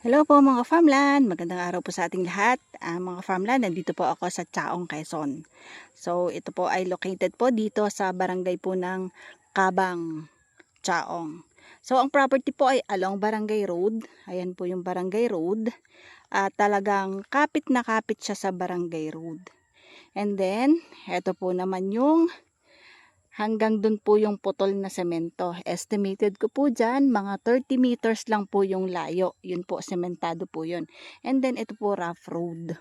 Hello po mga farmland, magandang araw po sa ating lahat. Mga farmland, nandito po ako sa Chaong, Quezon. So ito po ay located po dito sa barangay po ng Kabang, Chaong. So ang property po ay along Barangay Road. Ayan po yung Barangay Road. At talagang kapit na kapit siya sa Barangay Road. And then, ito po naman yung hanggang dun po yung putol na semento. Estimated ko po dyan, mga 30 meters lang po yung layo. Yun po, sementado po yun. And then, ito po rough road.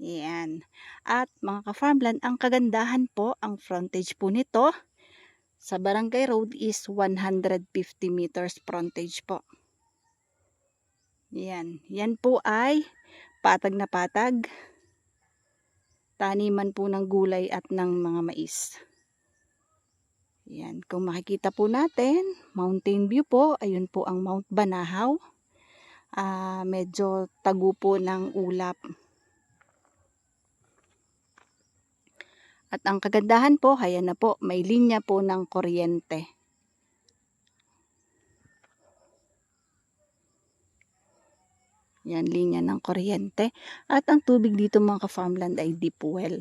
Yan. At mga ka-farmland, ang kagandahan po, ang frontage po nito sa Barangay Road is 150 meters frontage po. Yan. Yan po ay patag na patag. Taniman po ng gulay at ng mga mais. Yan, kung makikita po natin, mountain view po, ayun po ang Mount Banahaw. Medyo tagu po ng ulap. At ang kagandahan po, ayan na po, may linya po ng kuryente. Yan, linya ng kuryente. At ang tubig dito mga ka-farmland ay deep well.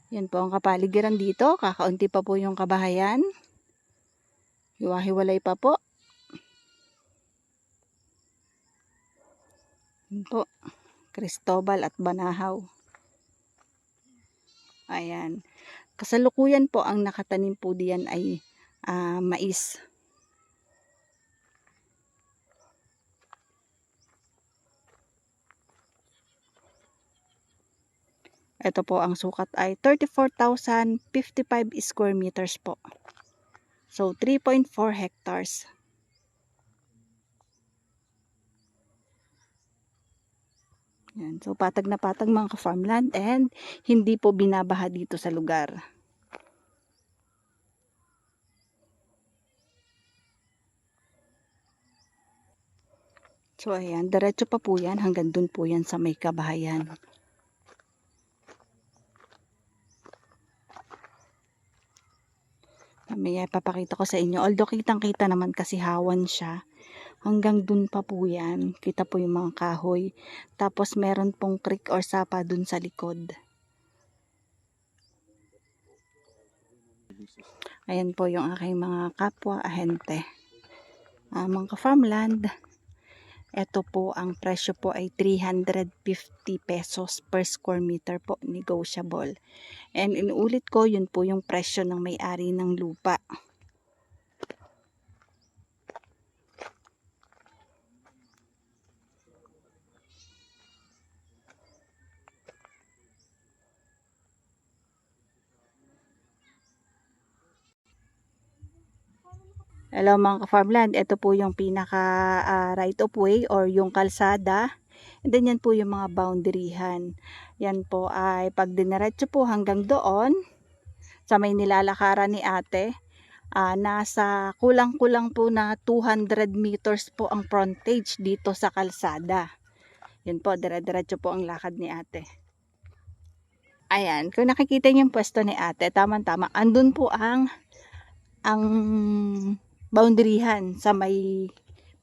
Yan po ang kapaligiran dito. Kakaunti pa po yung kabahayan. Hiwa-hiwalay pa po. Yan po. Cristobal at Banahaw. Ayan. Kasalukuyan po ang nakatanim po diyan ay mais. Ito po ang sukat ay 34,055 square meters po. So 3.4 hectares. Yan. So patag na patag mga ka-farmland and hindi po binabaha dito sa lugar. So ayan, diretso pa po yan hanggang dun po yan sa may kabahayan. Mamaya papakita ko sa inyo. Although kitang-kita naman kasi hawan siya. Hanggang dun pa po yan. Kita po yung mga kahoy. Tapos meron pong creek or sapa dun sa likod. Ayan po yung aking mga kapwa ahente. Mga ka-farmland. Ito po ang presyo po ay 350 pesos per square meter po, negotiable. And inuulit ko, yun po yung presyo ng may-ari ng lupa. Hello mga ka-farmland, ito po yung pinaka right of way or yung kalsada. And then yan po yung mga boundaryhan. Yan po ay pag diniretso po hanggang doon sa may nilalakaran ni ate, nasa kulang-kulang po na 200 meters po ang frontage dito sa kalsada. Yan po, dire-diretso po ang lakad ni ate. Ayan, kung nakikita niyo yung pwesto ni ate, tama-tama, andun po ang boundaryhan sa may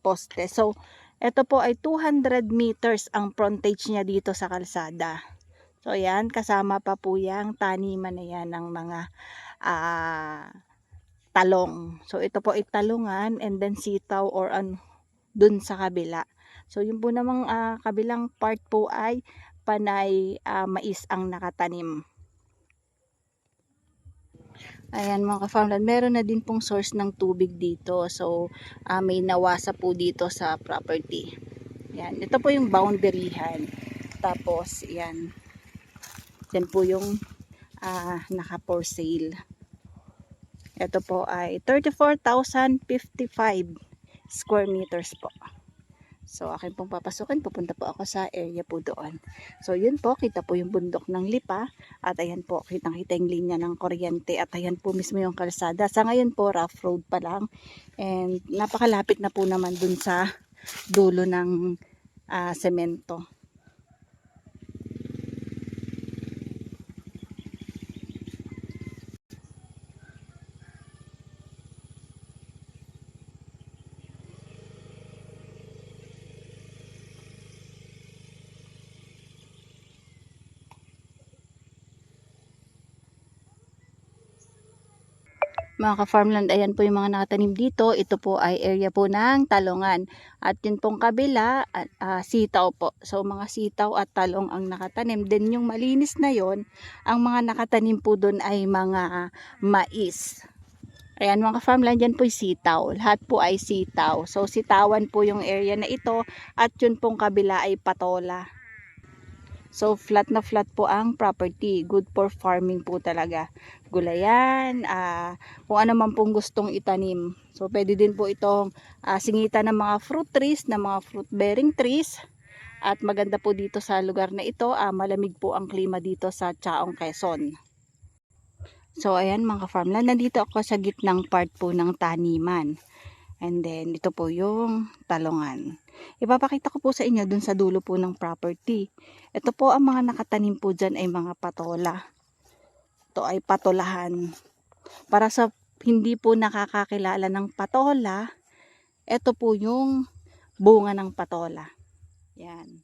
poste. So, ito po ay 200 meters ang frontage niya dito sa kalsada. So, yan, kasama pa po yung taniman na yan ng mga talong. So, ito po ay talungan and then sitaw or dun sa kabila. So, yung po namang kabilang part po ay panay mais ang nakatanim. Ayan mga ka-farmland, meron na din pong source ng tubig dito. So, may nawasa po dito sa property. Yan. Ito po yung boundaryhan. Tapos, yan. Yan po yung naka for sale. Ito po ay 34,055 square meters po. So, akin pong papasukin. Pupunta po ako sa area po doon. So, yun po. Kita po yung bundok ng Lipa. At ayan po. Kitang-kita yung linya ng kuryente. At ayan po mismo yung kalsada. Sa ngayon po, rough road pa lang. And napakalapit na po naman dun sa dulo ng semento. Mga ka-farmland, ayan po yung mga nakatanim dito. Ito po ay area po ng talungan. At yun pong kabila, sitaw po. So mga sitaw at talong ang nakatanim. Then yung malinis na yon, ang mga nakatanim po doon ay mga mais. Ayan mga ka-farmland, yan po yung sitaw. Lahat po ay sitaw. So sitawan po yung area na ito. At yun pong kabila ay patola. So flat na flat po ang property. Good for farming po talaga. Gulayan, kung ano man pong gustong itanim. So pwede din po itong singitan ng mga fruit trees, ng mga fruit bearing trees. At maganda po dito sa lugar na ito, malamig po ang klima dito sa Chaong, Quezon. So ayan mga farmland, nandito ako sa gitnang part po ng taniman. And then ito po yung talungan. Ipapakita ko po sa inyo dun sa dulo po ng property. Ito po ang mga nakatanim po dyan ay mga patola. Ito ay patolahan. Para sa hindi po nakakakilala ng patola, ito po yung bunga ng patola. Yan.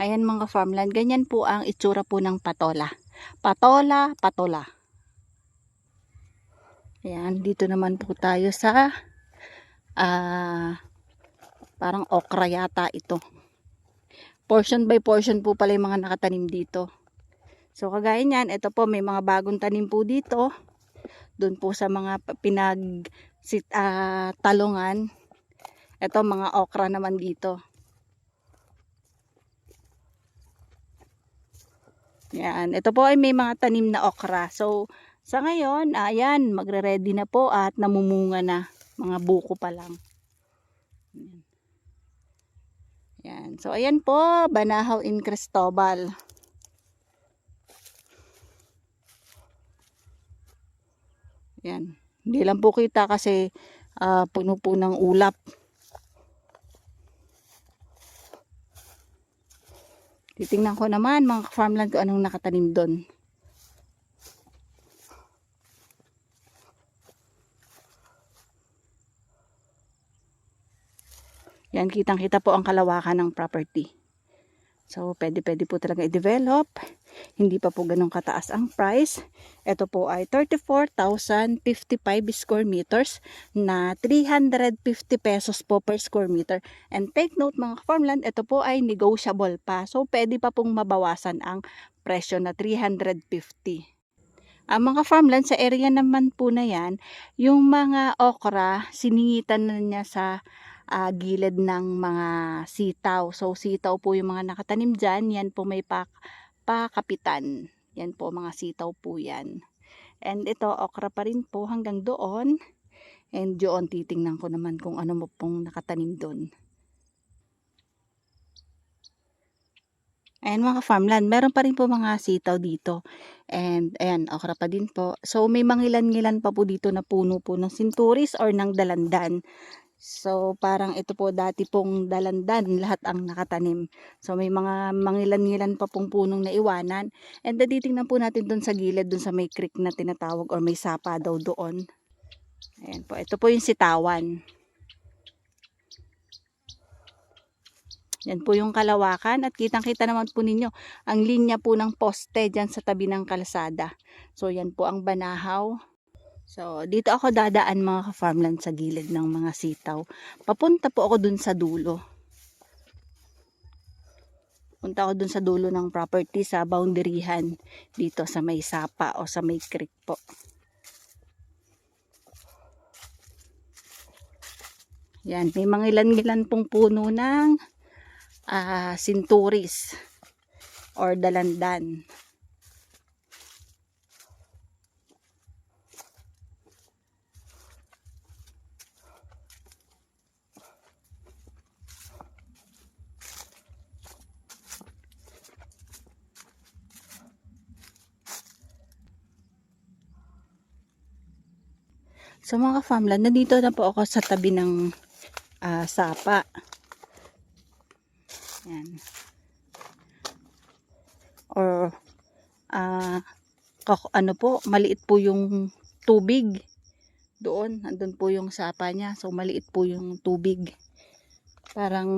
Ayan mga farmland, ganyan po ang itsura po ng patola. Patola, patola. Ayan, dito naman po tayo sa parang okra yata ito. Portion by portion po pala yung mga nakatanim dito. So kagaya niyan, ito po may mga bagong tanim po dito. Doon po sa mga talungan. Ito mga okra naman dito. Yan, ito po ay may mga tanim na okra. So sa ngayon, ayan, magre-ready na po at namumunga na. Mga buko pa lang. Yan. So ayan po, Banahaw in Cristobal. Yan. Hindi lang po kita kasi puno po ng ulap. Titingnan ko naman mga farmland kung anong nakatanim doon. Yan, kitang-kita po ang kalawakan ng property. So, pwede po talaga i-develop. Hindi pa po ganun kataas ang price. Ito po ay 34,055 square meters na 350 pesos po per square meter. And take note mga farmland, ito po ay negotiable pa. So, pwede pa pong mabawasan ang presyo na 350. Ang mga farmland sa area naman po na yan, yung mga okra, siningitan na niya sa gilid ng mga sitaw. So sitaw po yung mga nakatanim dyan. Yan po may pakapitan. Yan po mga sitaw po yan. And ito okra pa rin po hanggang doon. And doon titingnan ko naman kung ano mo pong nakatanim doon. Ayan mga farmland, meron pa rin po mga sitaw dito. And ayan, okra pa din po. So may mangilan-ngilan pa po dito na puno po ng sinturis or ng dalandan. So parang ito po dati pong dalandan, lahat ang nakatanim. So may mga mangilan-ngilan pa pong punong naiwanan. And titingnan po natin doon sa gilid, doon sa may creek na tinatawag or may sapa daw doon. Ayan po, ito po yung sitawan. Yan po yung kalawakan at kitang-kita naman po ninyo ang linya po ng poste dyan sa tabi ng kalsada. So yan po ang Banahaw. So dito ako dadaan mga ka-farmland sa gilid ng mga sitaw. Papunta po ako dun sa dulo. Punta ako dun sa dulo ng property sa boundaryhan dito sa may sapa o sa may creek po. Yan, may mga ilan-ilan pong puno ng sinturis or dalandan. So mga farmland, nandito na po ako sa tabi ng sapa. Yan. Or ano po, maliit po yung tubig. Doon, andun po yung sapa niya. So maliit po yung tubig. Parang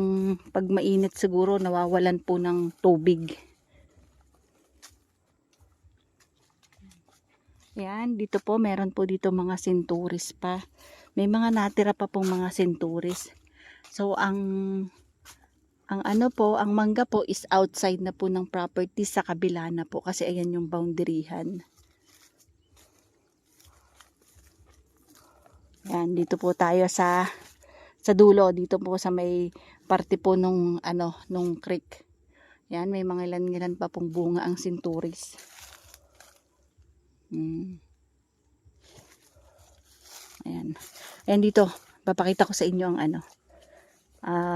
pag mainit siguro nawawalan po ng tubig. Yan, dito po meron po dito mga centuries pa. May mga natira pa pong mga centuries. So ang ano po, ang mangga po is outside na po ng property, sa kabila na po kasi ayan yung boundaryhan. Yan, dito po tayo sa dulo, dito po sa may parte po nung nung creek. Yan, may mga ilan-ilan pa pong bunga ang centuries. Ayan. Ayan dito, papakita ko sa inyo ang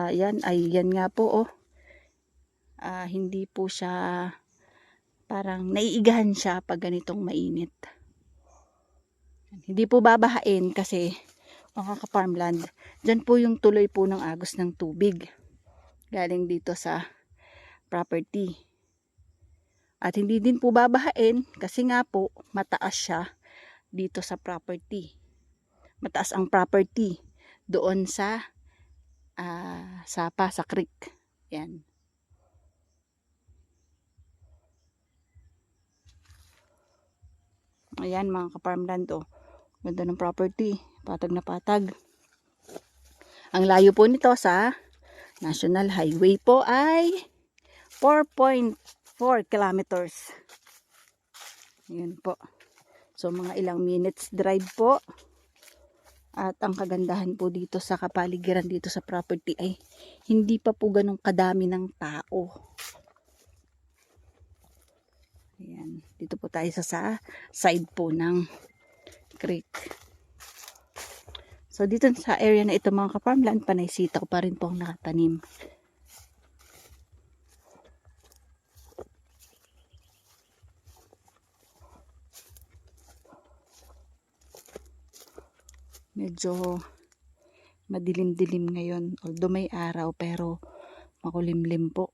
yan nga po hindi po siya, parang naiigahan siya pag ganitong mainit. Hindi po babahain kasi mga ka-farmland, dyan po yung tuloy po ng agos ng tubig galing dito sa property. At hindi din po babahain kasi nga po mataas siya dito sa property. Mataas ang property doon sa sapa, sa creek. Yan. Ayan mga ka-farmland, ganda ng property, patag na patag. Ang layo po nito sa National Highway po ay 4.4 kilometers. Ayan po. So mga ilang minutes drive po. At ang kagandahan po dito sa kapaligiran dito sa property ay hindi pa po ganun kadami ng tao. Ayan. Dito po tayo sa side po ng creek. So dito sa area na ito mga ka-farmland, panay sitaw pa rin po ang nakatanim. Medyo madilim-dilim ngayon. Although may araw pero makulimlim po.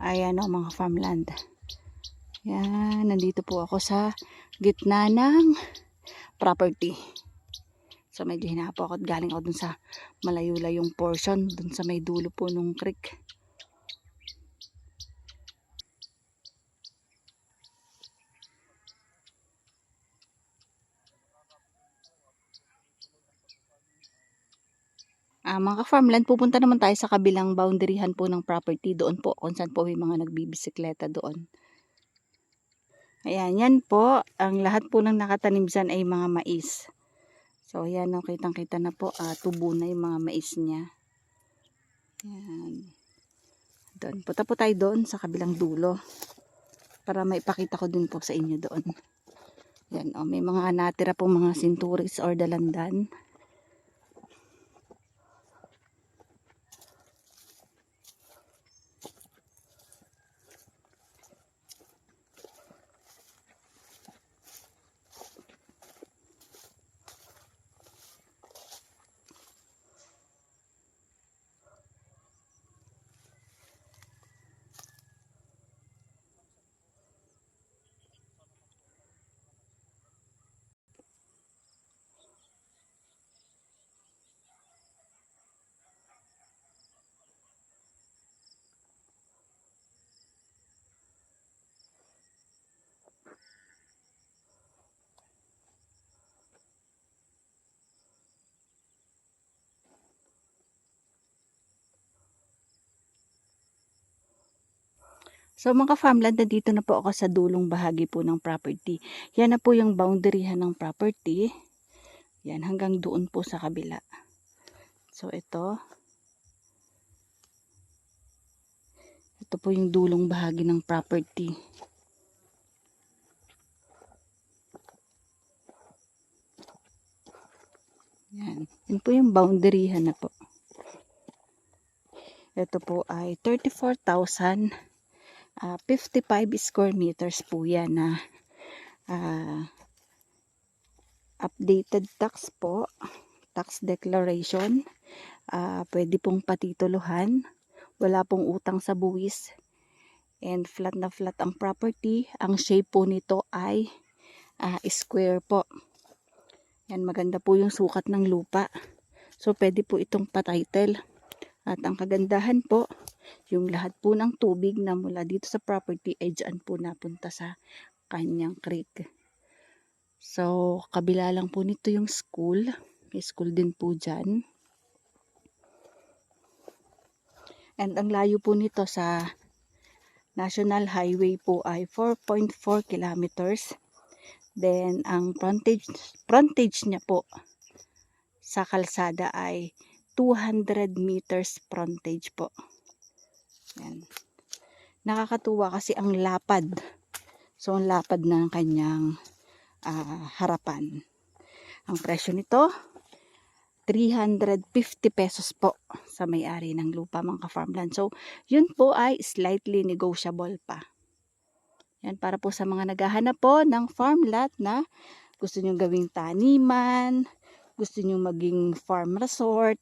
Ayan mga farmland. Yan, nandito po ako sa gitna ng property. So medyo hinapo ako at galing ako dun sa malayo-layong portion, dun sa may dulo po nung creek. Mga farmland, pupunta naman tayo sa kabilang boundaryhan po ng property. Doon po kung saan po may mga nagbibisikleta doon. Ayan, yan po. Ang lahat po ng nakatanim dyan ay mga mais. So, ayan, kitang-kita na po. Tubo na yung mga mais niya. Ayan. Doon. Punta po tayo doon sa kabilang dulo. Para maipakita ko din po sa inyo doon. Ayan, may mga natira po mga centuries or dalandan. So mga farmland, dito na po ako sa dulong bahagi po ng property. Yan na po yung boundaryhan ng property. Yan, hanggang doon po sa kabila. So ito po yung dulong bahagi ng property. Yan, yun po yung boundaryhan na po. Ito po ay 34,055 square meters po yan na updated tax po, tax declaration. Pwede pong patituluhan, wala pong utang sa buwis, and flat na flat ang property. Ang shape po nito ay square po. Yan, maganda po yung sukat ng lupa. So pwede po itong pa-title. At ang kagandahan po, yung lahat po ng tubig na mula dito sa property ay dyan po napunta sa kanyang creek. So, kabila lang po nito yung school. May school din po dyan. And ang layo po nito sa National Highway po ay 4.4 kilometers. Then, ang frontage niya po sa kalsada ay 200 meters frontage po. Yan. Nakakatuwa kasi ang lapad. So, ang lapad ng kanyang harapan. Ang presyo nito, 350 pesos po sa may-ari ng lupa, mga farmland. So, yun po ay slightly negotiable pa. Yan, para po sa mga naghahanap po ng farm lot na gusto nyo gawing taniman, gusto nyo maging farm resort,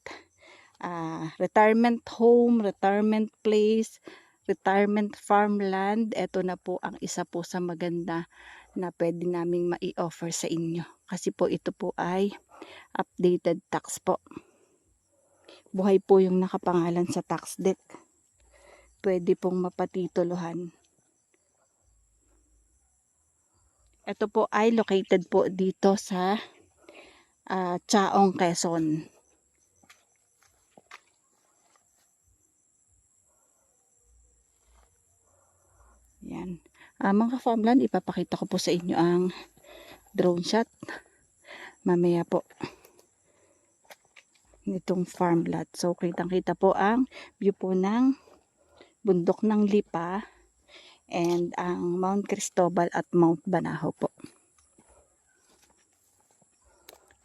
retirement home, retirement place, retirement farmland. Ito na po ang isa po sa maganda na pwede naming mai-offer sa inyo. Kasi po ito po ay updated tax po. Buhay po yung nakapangalan sa tax deed. Pwede pong mapatituluhan. Ito po ay located po dito sa Chaong, Quezon. Yan. Mga farmland, ipapakita ko po sa inyo ang drone shot. Mamaya po. Nitong farm lot. So, kitang-kita po ang view po ng bundok ng Lipa and ang Mount Cristobal at Mount Banahaw po.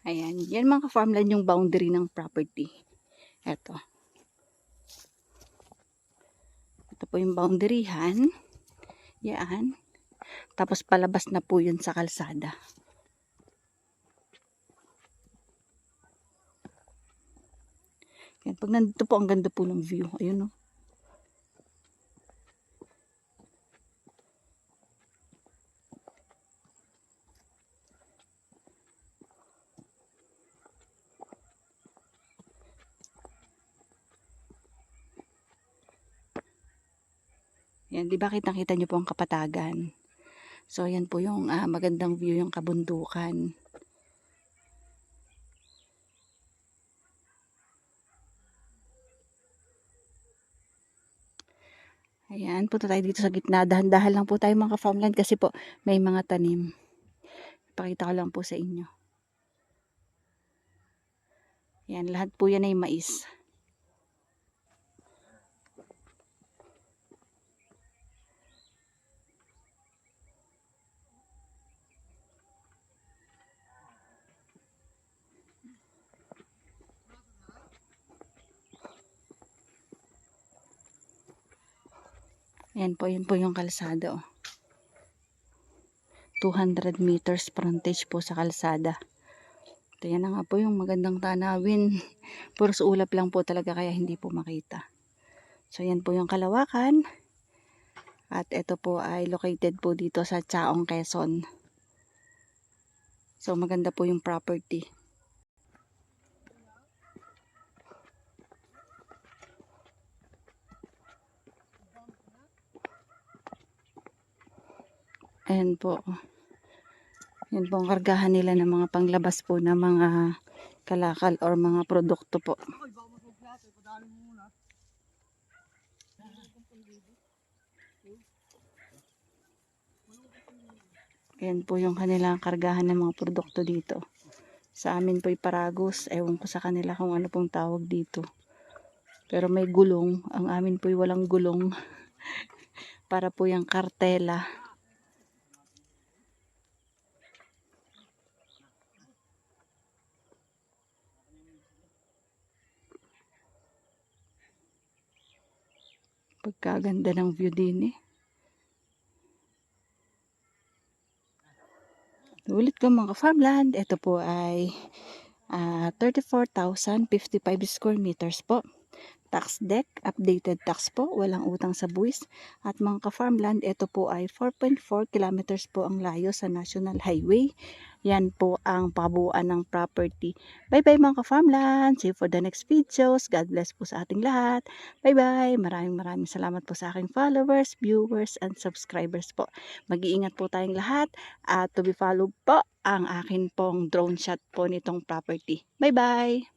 Ayan. Yan mga farmland yung boundary ng property. Ito. Ito po yung boundaryhan. Yan. Tapos palabas na po yun sa kalsada. Yan. Pag nandito po, ang ganda po ng view. Ayun, no? Yan, di ba kitang-kita nyo po ang kapatagan. So, yan po yung magandang view, yung kabundukan. Ayan, punta tayo dito sa gitna. Dahan-dahan lang po tayo mga farmland kasi po may mga tanim. Ipakita ko lang po sa inyo. Yan, lahat po yan ay mais. Yan po, yun po yung kalsada. 200 meters frontage po sa kalsada. Ito yan na nga po yung magandang tanawin. Puro ulap lang po talaga kaya hindi po makita. So yan po yung kalawakan. At ito po ay located po dito sa Chaong, Quezon. So maganda po yung property. Ayan po. Yan po ang kargahan nila ng mga panglabas po na mga kalakal or mga produkto po. Ayan po yung kanilang kargahan ng mga produkto dito. Sa amin po ay paragos. Ewan ko sa kanila kung ano pong tawag dito. Pero may gulong. Ang amin po ay walang gulong. Para po yung kartela. Pagkaganda ng view din eh. Ulit ko mga farmland. Ito po ay 34,055 square meters po. tax deck, updated tax po, walang utang sa buwis. At mga ka-farmland, ito po ay 4.4 kilometers po ang layo sa National Highway. Yan po ang pabuuan ng property. Bye-bye mga ka-farmland. See you for the next videos. God bless po sa ating lahat. Bye-bye. Maraming salamat po sa aking followers, viewers, and subscribers po. Mag-iingat po tayong lahat. At to be followed po ang akin pong drone shot po nitong property. Bye-bye.